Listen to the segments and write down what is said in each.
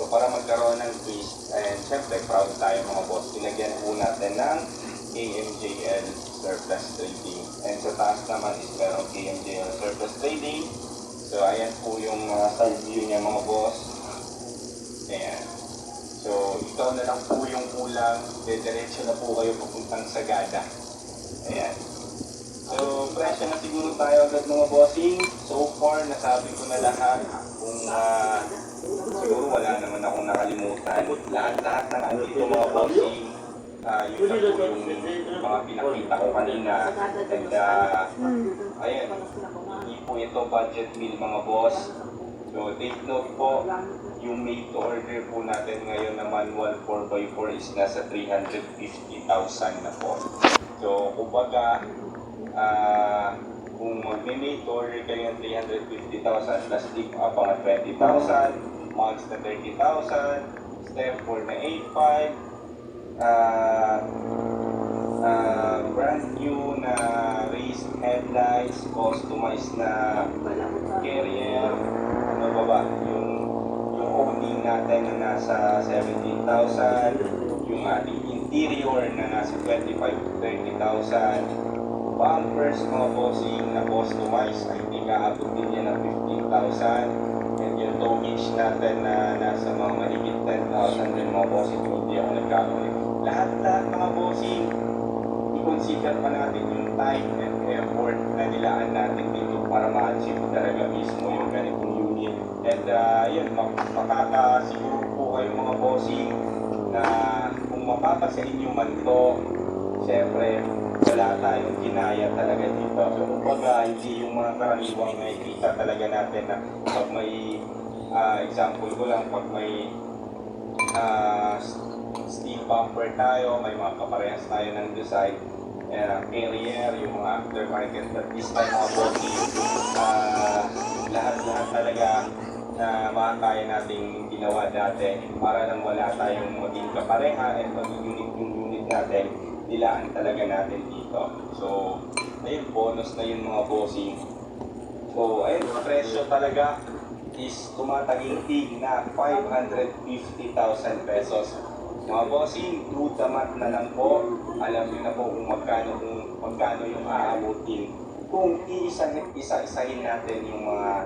para magkaroon ng twist, and syempre proud tayo mga boss, pinagyan po natin ng KMJL Surplus Trading. And sa taas naman is merong KMJL Surplus Trading. So ayan po yung side view niya mga boss. Ayan. So ikaw na lang po yung kulang, diretso na po kayo papuntang Sagada. Ayan. So presyo na siguro tayo agad mga bossing. So far nasabi ko na lahat. Kung siguro wala naman akong nakalimutan. Lahat ng andito mga bossing. Yun na po yung mga pinakita ko kanina. And ayan, hindi po ito budget meal mga boss. So take note po, yung made to order po natin ngayon na manual 4x4 is nasa 350,000 na po. So kumbaga, kung mag-made to order kayo ng 350,000 plus tip up mga 20,000, mags na 30,000, step 4 na 8.5, brand new na raised headlights, customized na carrier, ano ba ba, yung owning natin na nasa 17,000, yung ating interior na nasa 25,000-30,000, bumpers mga bossing na customized, I think aabot din yan ng 15,000, and yung tow gauge natin na nasa mga mahigit 10,000 din mga bossing, hindi ako nagkakulit. Lahat mga bossing, i-consider pa natin yung time and effort na nilaan natin dito para ma-achieve talaga mismo yung ganitong unit. And yun, makakasiguro po kayo mga bossing na kung mapapa sa inyo man to, syempre wala tayong ginaya talaga dito. So kumbaga hindi yung mga karaniwang nakikita talaga natin na pag may example ko lang, pag may steel bumper tayo, may mga kaparehas tayo ng design, carrier, yung mga aftermarket, but this time mga bossing, lahat talaga na makakaya nating ginawa dati para nang wala tayong maging kapareha at maging unique yung unit natin, nilaan talaga natin dito. So ayun, bonus na yun mga bossing. So ayun, presyo talaga is tumataginting na 550,000 pesos. Mga bossing, do the math na lang po. Alam niyo na po kung magkano yung aabutin. Kung isa-isahin natin yung mga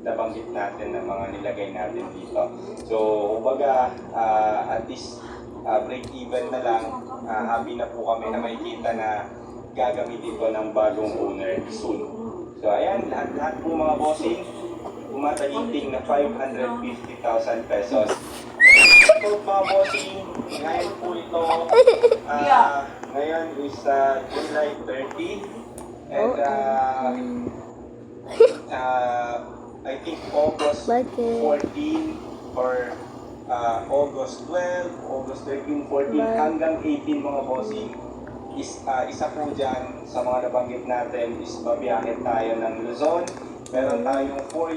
nabanggit natin na mga nilagay natin dito. So, kumbaga, at least break even na lang. Happy na po kami na makikita na gagamitin ko ng bagong owner soon. So, ayan, lahat po mga bossing, tumataginting na 550,000 pesos. So, mga bossing, ngayon po ito, ngayon is July 30, and I think August 14 or August 12, August 13, 14, hanggang 18 mga bossing, is isa po dyan sa mga nabanggit natin is babiyahin tayo ng Luzon. Meron tayong 4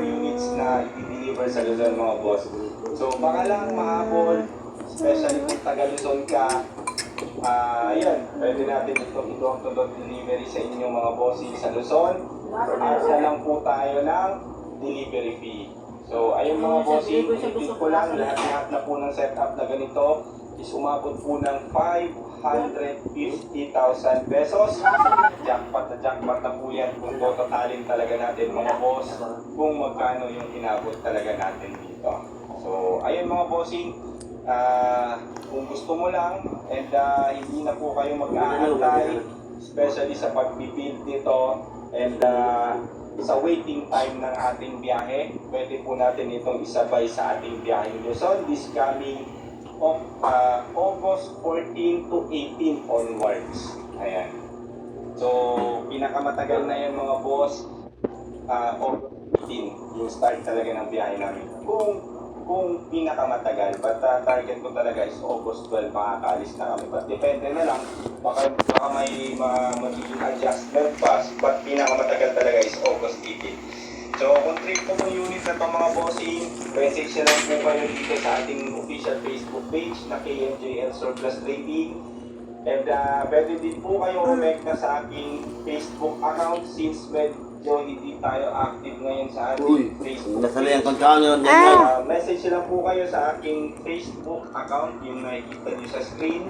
units na i-deliver sa Luzon mga boss. So baka lang mahabol, especially kung taga Luzon ka, yan, pwede natin itong door-to-door delivery sa inyo mga bossing sa Luzon. Asa lang po tayo ng delivery fee. So ayun mga bossing, ipit ko lang, lahat na po ng setup na ganito is umabot po ng 550,000 pesos. Jackpot na po yan kung totalin talaga natin mga boss, kung magkano yung inabot talaga natin dito. So ayun mga bossing, kung gusto mo lang and hindi na po kayo mag-aantay, especially sa pag-build nito and sa waiting time ng ating biyahe, pwede po natin itong isabay sa ating biyaheng Luzon this coming August 14 to 18 onwards. Ayan. So, pinakamatagal na yan mga boss, August 18, yung start talaga ng biyahe namin. Kung pinakamatagal, but target ko talaga is August 12, makakalis na kami. But depende na lang, baka may magiging adjustment pa, but pinakamatagal talaga is August 18. So, kung trip po yung unit na ito mga bossing, message na lang po kayo dito sa ating official Facebook page na KMJL Surplus Trading. And pwede din po kayo connect na sa aking Facebook account since medyo hindi tayo active ngayon sa Uy, ating Facebook nasali ang page. kontrano yan. Message lang po kayo sa aking Facebook account, yung nakikita niyo sa screen,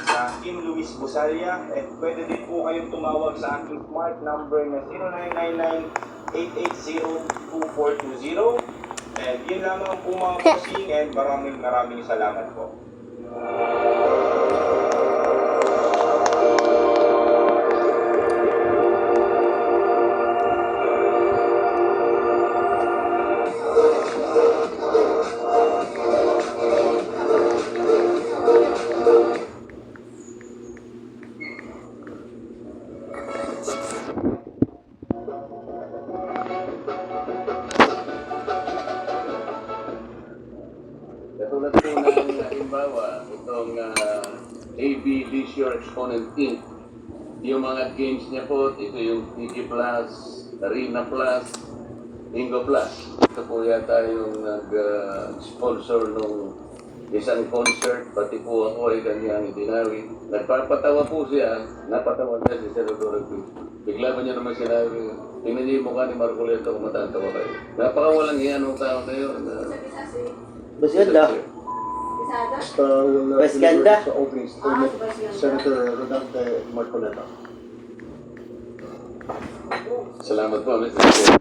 sa Kim Luis Busalia. At pwede din po kayong tumawag sa aking smart number na 0999-880-2420. And yun lamang po mga bossing, and maraming salamat po. Katulad po ng halimbawa, itong AB Leisure Exponent Inc. Yung mga games niya po, ito yung Tiki Plus, Arena Plus, Bingo Plus. Ito po yata yung nag-sponsor nung isang concert, pati po ako ay kanyang itinawi. Nagpapatawa po siya, napatawa niya si Senador Cruz. Bigla pa niya naman sinabi, tingnan niyo yung mukha ni Marcoleta kung matatawa kayo. Napakawalang iyan ng tao na yun. Mas ganda. Mas ganda. Sa opening statement, Senator Rodante Marcoleta. Salamat po, Mr. Chair.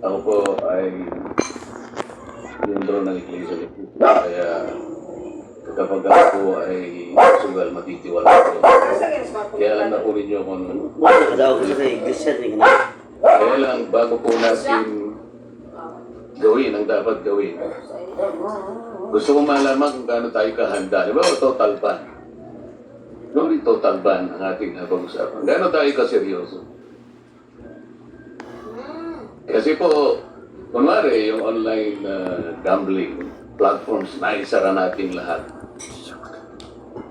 Ako po ay miyembro ng Iglesia ni Cristo. Kaya kapag ako po ay sugal, matitiwala ko. Kaya lang na po ninyo kung Nakadaw ko sa iglesia. kaya lang bago po natin gawin ang dapat gawin. Gusto ko malaman kung gaano tayo kahanda. Di ba? Total ban. Gawin total ban ang ating pag-usapan. Gaano tayo kaseryoso? Kasi po, kunwari yung online gambling platforms, naisara natin lahat.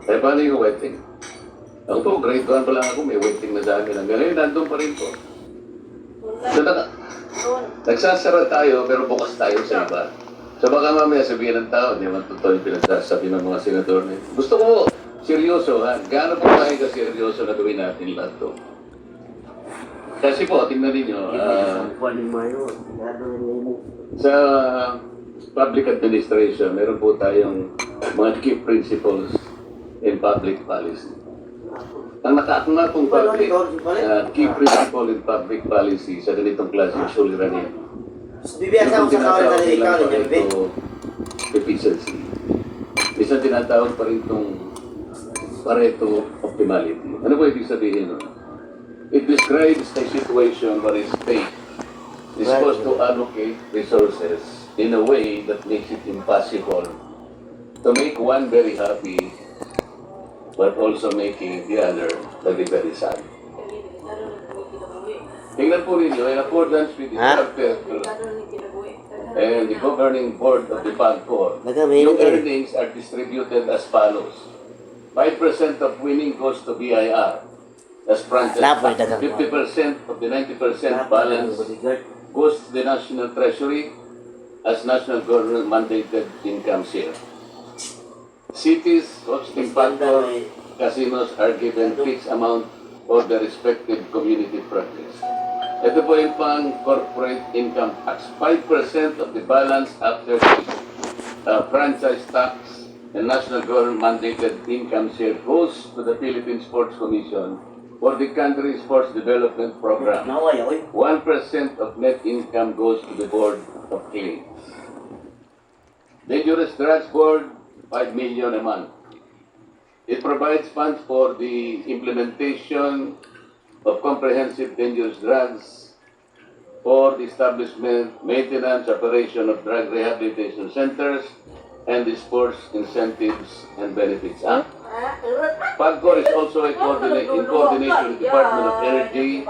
Eh, paano yung waiting? Ako po, grade 1 pa lang ako, may waiting na sa akin. Hanggang ngayon, nandun pa rin po. So, nagsasara tayo, pero bukas tayo sa iba. So baka mamaya sabihin ng tao, di man totoo yung pinagsasabi ng mga senador na ito. Gusto ko, seryoso ha, gaano po tayo ka-seryoso na gawin natin lahat to? Kasi po, tingnan ninyo, sa public administration, meron po tayong mga key principles in public policy. Ang nakakanga pong public, key principle in public policy sa ganitong klase ng suliranin. Bibiyasa ko sa kawan sa ikaw niya, Bibi. Efficiency. Isang tinatawag pa rin itong Pareto optimality. Ano po ibig sabihin nun? It describes a situation where a state is supposed to allocate resources in a way that makes it impossible to make one very happy but also making the other very, very sad. Tingnan po ninyo, in accordance with the charter and the governing board of the PAGCOR, yung earnings are distributed as follows. 5% of winning goes to BIR as franchise tax. 50% of the 90% balance goes to the National Treasury as national government mandated income share. Cities hosting PAGCOR casinos are given fixed amount for the respective community projects. Ito po yung pang corporate income tax. 5% of the balance after the franchise tax and national government mandated income share goes to the Philippine Sports Commission for the country's sports development program. 1% of net income goes to the Board of Claims. Dangerous Drugs Board, 5 million a month. It provides funds for the implementation of comprehensive dangerous drugs for the establishment, maintenance, operation of drug rehabilitation centers, and the sports incentives and benefits Act. PAGCOR is also in coordination with the Department of Energy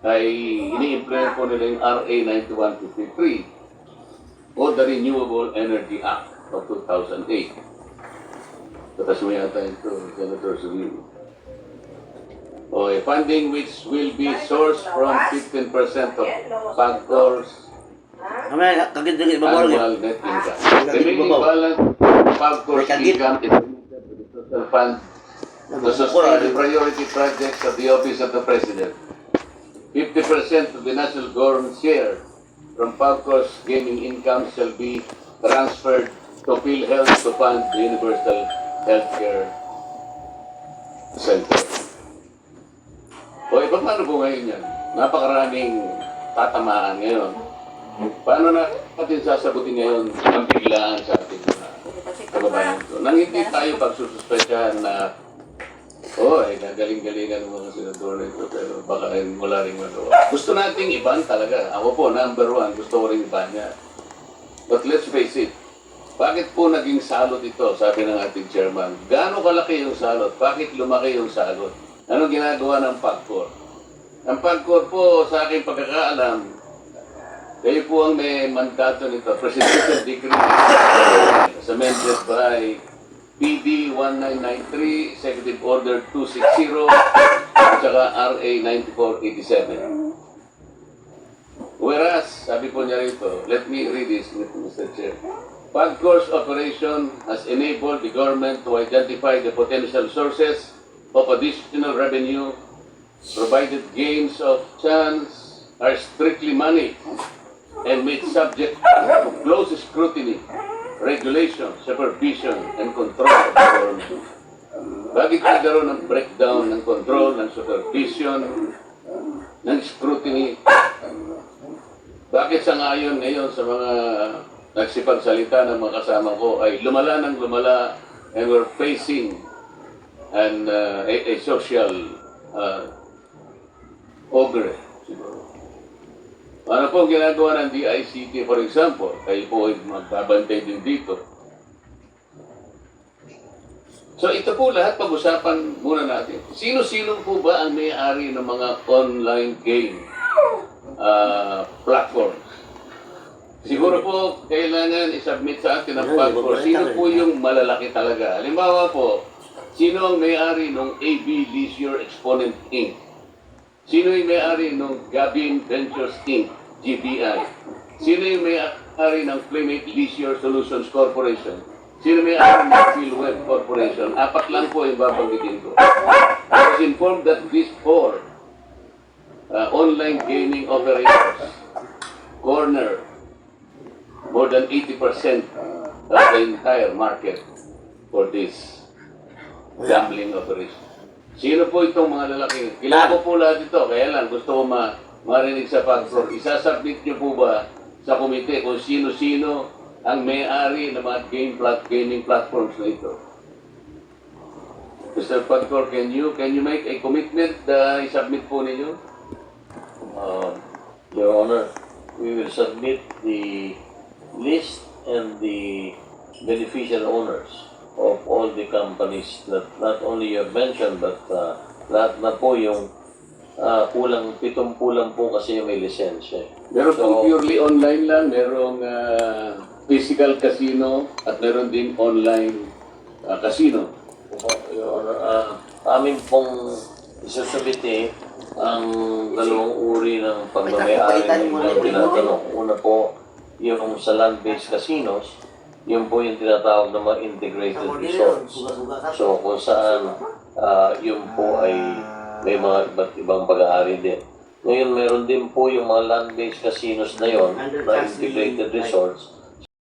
ay ini-implement po nila yung RA 9153 o the Renewable Energy Act of 2008. Tatas mo yata ito, Senator Sulim. Funding which will be sourced from 15% of PAGCOR's annual net income. Remaining balance PAGCOR's income is the fund to sustain the priority projects of the Office of the President. 50% of the national government share from PAGCOR's gaming income shall be transferred to PhilHealth to fund the Universal Healthcare Center. O iba paano po ngayon yan? Napakaraming tatamaan ngayon. Paano natin sasagutin ngayon ang biglaan sa ating mga kababayan ito? Nang hindi tayo pagsususpetsahan na gagaling-galingan ng mga senador na ito, pero baka wala rin magawa. Gusto nating iban talaga. Ako po, number one, gusto ko rin iban niya. But let's face it, bakit po naging salot ito, sabi ng ating chairman? Gaano kalaki yung salot? Bakit lumaki yung salot? Anong ginagawa ng PAGCOR? Ang PAGCOR po, sa aking pagkakaalam, kayo po ang may mandato nito, Presidential Decree, as amended by PD 1993, Executive Order 260, at saka RA 9487. Whereas, sabi po niya rito, let me read this, Mr. Chair. PAGCOR's operation has enabled the government to identify the potential sources of additional revenue, provided games of chance are strictly managed and made subject to close scrutiny, regulation, supervision, and control of the government. Bakit nagkaroon ng breakdown ng control, ng supervision, ng scrutiny? Bakit sa ngayon ngayon sa mga nagsipagsalita ng mga kasama ko ay lumala ng lumala and we're facing a social ogre, siguro. Ano po ang ginagawa ng DICT, for example? Kayo po ay magbabantay din dito. So ito po lahat pag-usapan muna natin. Sino-sino po ba ang may-ari ng mga online game platforms? Siguro po kailangan i-submit sa atin ang PAGCOR. Sino po yung malalaki talaga? Halimbawa po, sino ang may-ari ng AB Leisure Exponent Inc.? Sino yung may-ari ng Gabin Ventures Inc., GBI? Sino yung may-ari ng Playmate Leisure Solutions Corporation? Sino may-ari ng PhilWeb Corporation? 4 lang po yung babanggitin ko. I was informed that these 4 online gaming operators corner more than 80% of the entire market for this gambling operation. Sino po itong mga lalaki? Kilala ko po lahat ito, kaya lang gusto ko marinig sa PAGCOR. Isasubmit niyo po ba sa komite kung sino-sino ang may-ari ng mga gaming platforms na ito? Mr. PAGCOR, can you make a commitment na isubmit po ninyo? Your Honor, we will submit the list and the beneficial owners of all the companies that not only you have mentioned, but lahat na po yung kulang, 7 lang po kasi yung may lisensya. Meron pong purely online lang, merong physical casino at meron din online casino. Your Honor, amin pong isusubite ang dalawang uri ng pagmamayari ng tinatanong. Una po, yung sa land-based casinos, yun po yung tinatawag na mga integrated resorts. So kung saan yun po ay may mga iba't ibang pag-aari din. Ngayon meron din po yung mga land-based casinos na yon na integrated resorts